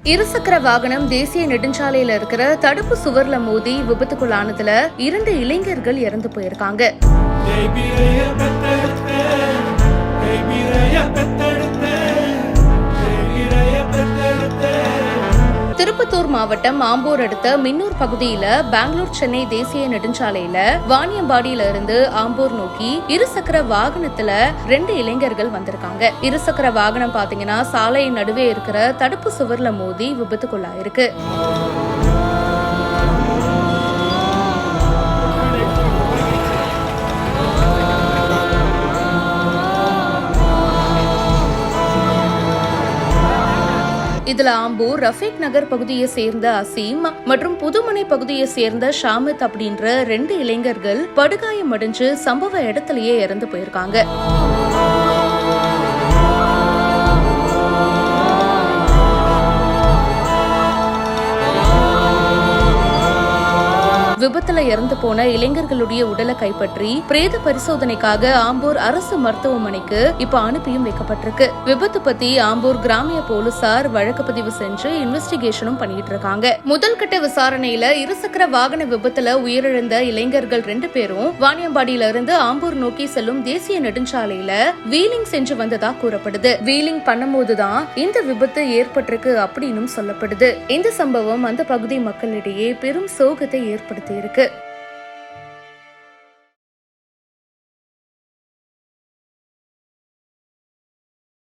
இருசக்கர வாகனம் தேசிய நெடுஞ்சாலையில இருக்கிற தடுப்பு சுவர்ல மோதி விபத்துக்குள்ளானதுல 2 இளைஞர்கள் இறந்து போயிருக்காங்க. திருப்பத்தூர் மாவட்டம் ஆம்பூர் அடுத்த மின்னூர் பகுதியில பெங்களூர் சென்னை தேசிய நெடுஞ்சாலையில வாணியம்பாடியில இருந்து ஆம்பூர் நோக்கி இருசக்கர வாகனத்துல 2 இளைஞர்கள் வந்திருக்காங்க. இருசக்கர வாகனம் பாத்தீங்கன்னா சாலை நடுவே இருக்கிற தடுப்பு சுவர்ல மோதி விபத்துக்குள்ளாயிருக்கு. இதுல ஆம்பூர் ரஃபீக் நகர் பகுதியை சேர்ந்த அசீம் மற்றும் புதுமனை பகுதியை சேர்ந்த ஷாமித் அப்படின்ற 2 இளைஞர்கள் படுகாயம் அடைஞ்சு சம்பவ இடத்திலேயே இறந்து போயிருக்காங்க. விபத்துல இறந்து போன இளைஞர்களுடைய உடலை கைப்பற்றி பிரேத பரிசோதனைக்காக ஆம்பூர் அரசு மருத்துவமனைக்கு இப்ப அனுப்பியும் வைக்கப்பட்டிருக்கு. விபத்து பத்தி ஆம்பூர் கிராமிய போலீசார் வழக்கு பதிவு செஞ்சு இன்வெஸ்டிகேஷனும் பண்ணிட்டு இருக்காங்க. முதல் கட்ட விசாரணையில இருசக்கர வாகன விபத்துல உயிரிழந்த இளைஞர்கள் 2 பேரும் வாணியம்பாடியில இருந்து ஆம்பூர் நோக்கி செல்லும் தேசிய நெடுஞ்சாலையில வீலிங் செஞ்சு வந்ததா கூறப்படுது. வீலிங் பண்ணும்போதுதான் இந்த விபத்து ஏற்பட்டிருக்கு அப்படின்னு சொல்லப்படுது. இந்த சம்பவம் அந்த பகுதி மக்களிடையே பெரும் சோகத்தை ஏற்படுத்தி இருக்கு.